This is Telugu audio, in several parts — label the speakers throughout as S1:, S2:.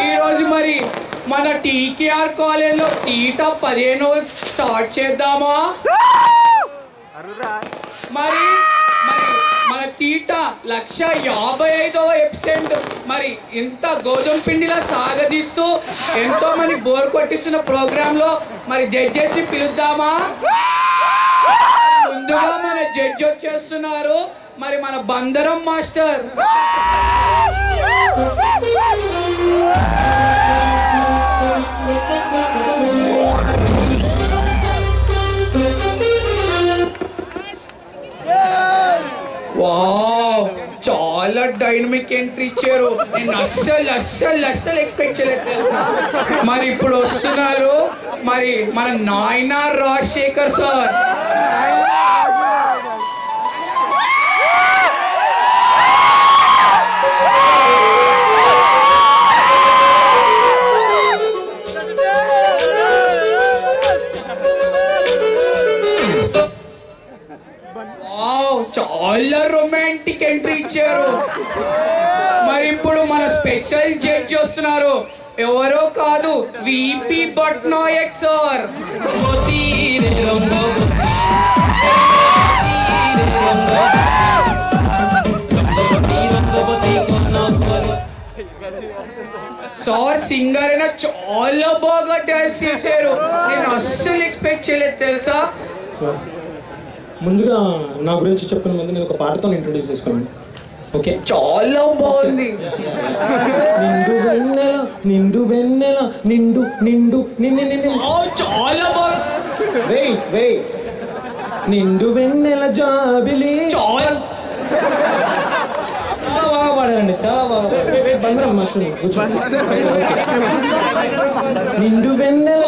S1: ఈరోజు మరి మన టీకేఆర్ కాలేజ్లో టీటా 15 స్టార్ట్ చేద్దామా? మరి మరి మన టీటా 155వ ఎపిసోడ్ మరి ఇంత గోధుమ పిండిలా సాగదీస్తూ ఎంతో మంది బోర్ కొట్టిస్తున్న ప్రోగ్రాంలో మరి జడ్జెస్ని పిలుద్దామా? ముందుగా మన జడ్జి వచ్చేస్తున్నారు, మరి మన బందరం మాస్టర్. వావ్, చాలా డైనమిక్ ఎంట్రీ ఇచ్చారు. నేను అస్సలు ఎక్స్పెక్ట్ చేయలేదు తెలుసా. మరి ఇప్పుడు వస్తున్నారు మరి మన నాయనా రాజశేఖర్ సార్. చాలా రొమాంటిక్ ఎంట్రీ ఇచ్చారు. మరి ఇప్పుడు మన స్పెషల్ జడ్జి వస్తున్నారు, ఎవరో కాదు విపి భట్నాయక్ సార్. సార్ సింగర్ అయినా చాలా బాగా డాన్స్ చేశారు. నేను అస్సలు ఎక్స్పెక్ట్ చేయలేదు తెలుసా.
S2: ముందుగా నా గురించి చెప్పుకునే ముందు నేను ఒక పాటతో ఇంట్రొడ్యూస్ చేసుకోండి. ఓకే,
S1: చాలా బాగుంది.
S2: నిండు వెన్నెల నిండు వెన్నెల నిండు నిండు నిన్ను నిన్ను
S1: చాలా బాగా
S2: వెయిట్ నిండు వెన్నెల జాబిలి
S1: చాలా
S2: బాగా పాడారండి, చాలా బాగా. బంగారం మష్రూమ్ కూర్చోండి. నిండు వెన్నెల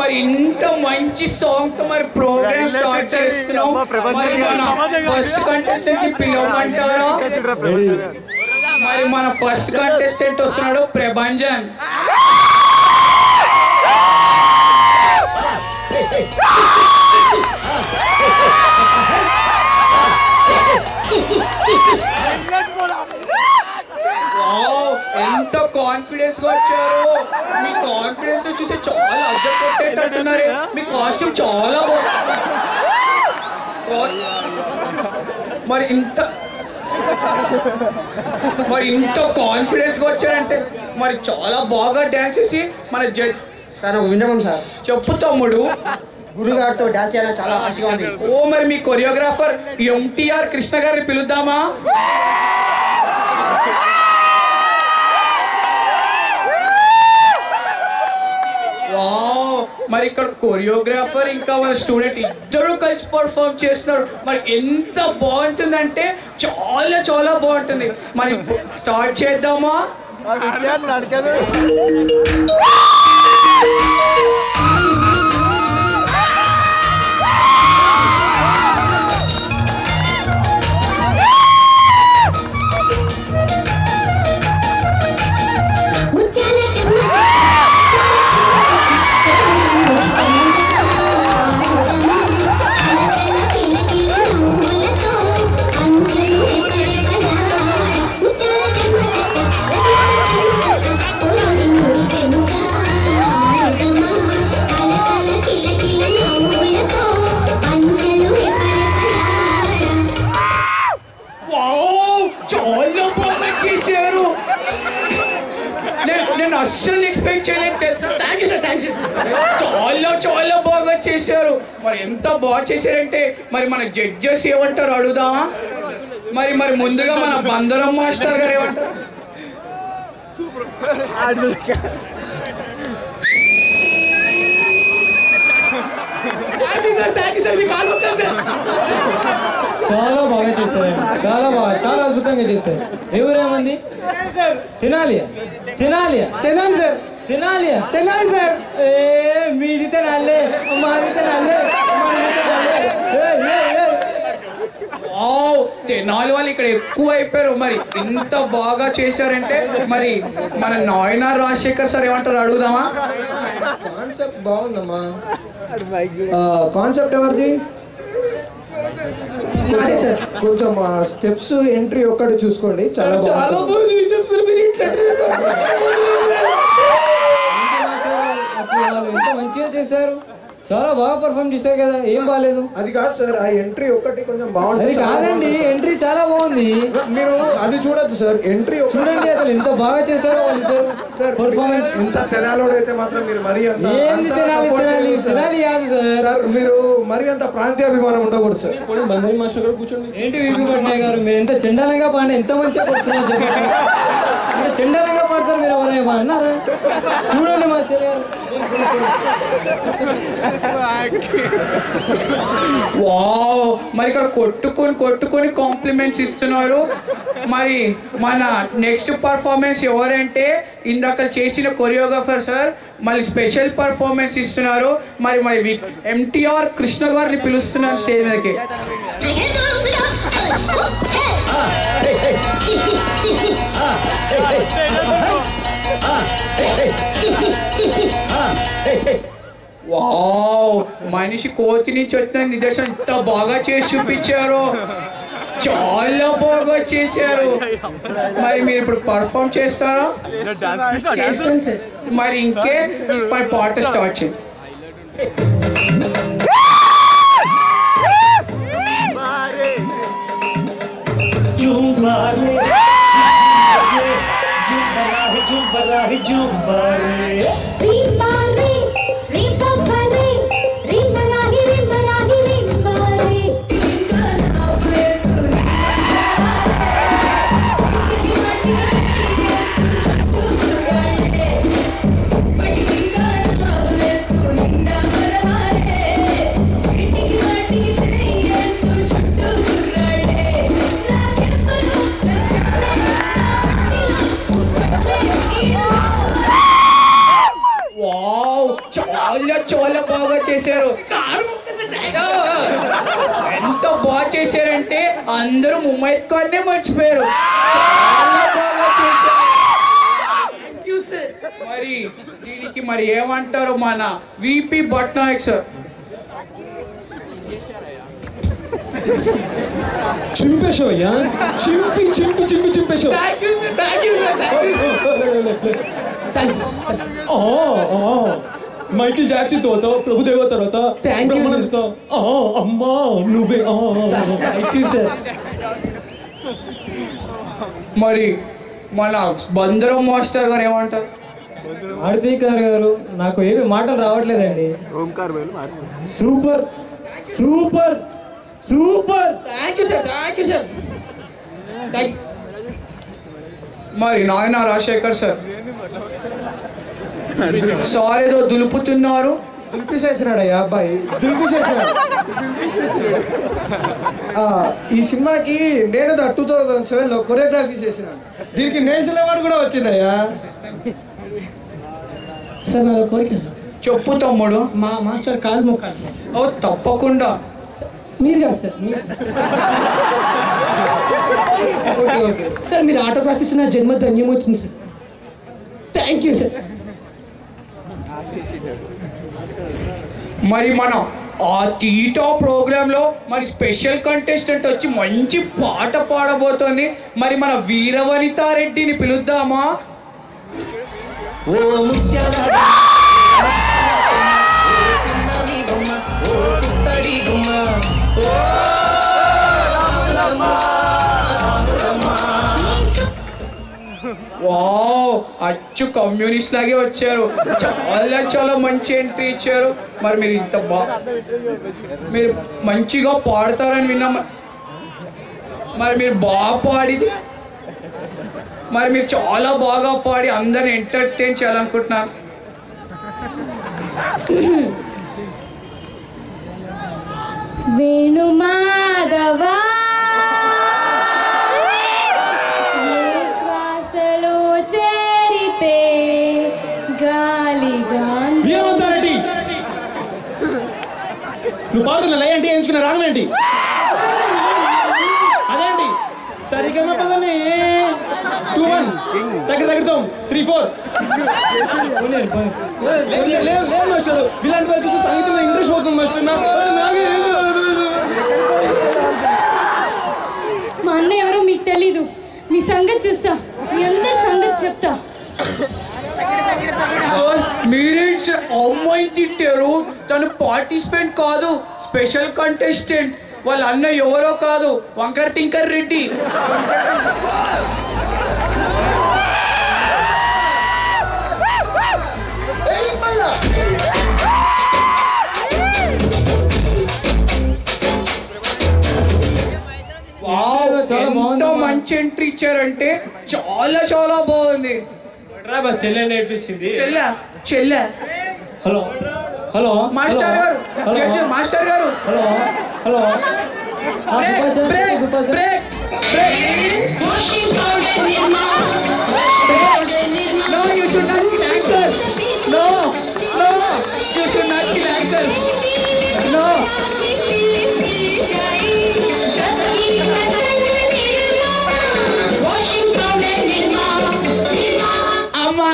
S1: మరి ఇంత మంచి సాంగ్ తో మరి ప్రోగ్రామ్ స్టార్ట్ చేస్తున్నాం. మరి మన ఫస్ట్ కంటెస్టెంట్ ని పిలవమంటారా? మరి మన ఫస్ట్ కంటెస్టెంట్ వస్తున్నాడు ప్రభంజన్. ఎంత కాన్ఫిడెన్స్ గా వచ్చారు. మీ కాన్ఫిడెన్స్ తో చూసి చాలా అద్దె కొట్టేటట్టున్నారు. మీ కాస్ట్యూమ్ చాలా బాగుంది. మరి ఇంత కాన్ఫిడెన్స్ గా వచ్చారంటే మరి చాలా బాగా డాన్స్ చేసి మన జడ్జ్
S3: సార్ విన్నాం సార్.
S1: చెప్పు తమ్ముడు.
S3: గురుగారితో డాన్స్ చేయాలని చాలా ఆశగా ఉంది.
S1: మరి మీ కొరియోగ్రాఫర్ ఎంటీఆర్ కృష్ణ గారిని పిలుద్దామా? మరి ఇక్కడ కొరియోగ్రాఫర్ ఇంకా వాళ్ళ స్టూడెంట్ ఇద్దరు కలిసి పర్ఫార్మ్ చేస్తున్నారు. మరి ఎంత బాగుంటుందంటే చాలా బాగుంటుంది. మరి స్టార్ట్ చేద్దామా? నేను అస్సలు ఎక్స్పెక్ట్ చేయలేదు తెలుసా. Thank you sir. చాలా బాగా చేశారు. మరి ఎంత బాగా చేశారంటే మరి మన జడ్జెస్ ఏమంటారు అడుగుదామా? మరి ముందుగా మన బందరం మాస్టర్ గారు ఏమంటారు? Thank you sir. Me call
S2: చాలా బాగా చేశారండి, చాలా అద్భుతంగా చేశారు. ఎవరేమంది తినాలియా సార్. మీది తినాలే, మాది తినాలే,
S1: తెనాలి వాళ్ళు ఇక్కడ ఎక్కువ అయిపోయారు. మరి ఇంత బాగా చేశారంటే మరి మన నాయనా రాజశేఖర్ సార్ ఏమంటారు అడుగుదామా?
S2: కాన్సెప్ట్ బాగుందమ్మా. కాన్సెప్ట్ ఎవరిది?
S1: అదే సార్
S4: కొంచెం స్టెప్స్ ఎంట్రీ ఒక్కటి చూసుకోండి. చాలా
S1: చాలా బాగుంది సార్. మీరు ఇట్లా
S2: ఎంత మంచిగా చేశారు, చాలా బాగా పర్ఫామ్ చేశారు కదా, ఏం బాగాలేదు?
S4: అది కాదు సార్, ఆ ఎంట్రీ ఒక్కటి కొంచెం
S2: అది
S4: బాగుంటుంది.
S2: కాదండి, ఎంట్రీ చాలా బాగుంది.
S4: మీరు అది చూడొద్దు సార్, ఎంట్రీ
S2: చూడండి అసలు ఎంత బాగా చేశారో వాళ్ళిద్దరు
S4: సార్.
S2: పర్ఫార్మెన్స్.
S4: ఇంత తెనాలోడు అయితే మాత్రం మీరు మరీ అంత
S2: ఏంది తినాలి తినాలి తినాలి కాదు సార్.
S4: సార్ మీరు మరీ అంత ప్రాంతీయాభిమానం ఉండకూడదు సార్.
S2: బందరి మాస్టర్ గారు కూర్చోండి. ఏంటి విపి పట్నాయక్ గారు, మీరు ఎంత చండాలంగా పాడిన, ఎంత మంచిగా పడుతున్నారు చెప్పండి. అంటే చండాలంగా పాడతారు మీరు, ఎవరైనా అన్నారా? చూడండి మాస్టర్ గారు.
S1: వావ్, మరి ఇక్కడ కొట్టుకొని కాంప్లిమెంట్స్ ఇస్తున్నారు. మరి మన నెక్స్ట్ పర్ఫార్మెన్స్ ఎవరంటే ఇందాక చేసిన కొరియోగ్రాఫర్ సార్ మళ్ళీ స్పెషల్ పర్ఫార్మెన్స్ ఇస్తున్నారు. మరి ఎంటీఆర్ కృష్ణ గారిని పిలుస్తున్నారు స్టేజ్ మీదకి. వావ్, మనిషి కోతి నుంచి వచ్చిన నిదర్శనం, ఇంత బాగా చేసి చూపించారు, చాలా బాగా చేశారు. మరి మీరు ఇప్పుడు పర్ఫామ్ చేస్తారా? చేస్తాను సార్. మరి ఇంకే మరి పాట స్టార్ట్ చేయండి. చాలా బాగా చేశారు. ఎంత బాగా చేశారంటే అందరూ ముమైత్ ఖాన్నే మర్చిపోయారు. చాలా బాగా చేశారు. మరి దీనికి మరి ఏమంటారు మన విపి పట్నాయక్ సార్?
S2: చింపేశావు అయ్యా, చింపేశావు. మైకిల్ జాక్సన్ తర్వాత ప్రభుదేవ తర్వాత అమ్మా నువ్వే.
S1: మరి మన బందరం మాస్టర్ గారు ఏమంటారు?
S2: ఆర్తికార్ గారు, నాకు ఏమి మాటలు రావట్లేదండి. Super super super.
S1: మరి నాయన రాజశేఖర్ సార్ సార్ ఏదో దులుపుతున్నారు.
S4: దులిపేసేసినాడు అయ్యా అబ్బాయి, దులిపేసేసినాడు. ఈ సినిమాకి నేను 2007లో కొరియోగ్రఫీ చేసినాను. దీనికి నేషనల్ అవార్డు కూడా వచ్చిందయ్యా.
S3: సార్ నా కోరిక సార్,
S1: చెప్పు తమ్ముడు.
S3: మా మాస్టర్ కాలు మొక్కాలి సార్.
S1: ఓ తప్పకుండా.
S3: మీరు కాదు సార్, మీరు
S1: ఓకే
S3: సార్, మీరు ఆటోగ్రాఫ్ ఇస్తే నా జన్మ ధన్యమవుతుంది సార్. Thank you sir.
S1: మరి మనం ఆ టీటా ప్రోగ్రాంలో మరి స్పెషల్ కంటెస్టెంట్ వచ్చి మంచి పాట పాడబోతోంది. మరి మన వీరవనితారెడ్డిని పిలుద్దామా? వావ్, అచ్చు కమ్యూనిస్ట్ లాగే వచ్చారు. చాలా మంచి ఎంట్రీ ఇచ్చారు. మరి మీరు ఇంత మీరు మంచిగా పాడతారని విన్నాం. మరి మీరు బాగా పాడిది, మరి మీరు చాలా బాగా పాడి అందరిని ఎంటర్టైన్ చేయాలనుకుంటున్నారు.
S5: వేణుమాధవా
S2: నువ్వు పాడుతున్న లయ అంటే ఎంచుకున్న రాగం ఏంటి? అదేంటి సరిగమ పదని 2-1 దగ్గరతాం 3-4. లేదు మాస్టర్, ఇలాంటి వాళ్ళు చూస్తే సంగీతంలో ఇంట్రెస్ట్ పోతుంది మాస్టర్.
S5: మీ సంగతి చూస్తా, మీ అందరి సంగతి చెప్తా.
S1: సార్ మీరేంటి సార్ అమ్మాయిని తిట్టారు? తను పార్టిసిపెంట్ కాదు, స్పెషల్ కంటెస్టెంట్. వాళ్ళ అన్న ఎవరో కాదు, వంకర్ టింకర్ రెడ్డి. ఎంత మంచి ఎంట్రీ ఇచ్చారంటే చాలా చాలా బాగుంది.
S2: చెల్లె నేర్పించింది.
S1: చెల్లె
S2: హలో హలో
S1: మాస్టర్ గారు, జడ్జి మాస్టర్ గారు.
S2: Hello hello
S1: break break break. No, you should not kill anchors. No, you should not kill anchors. No. అమ్మా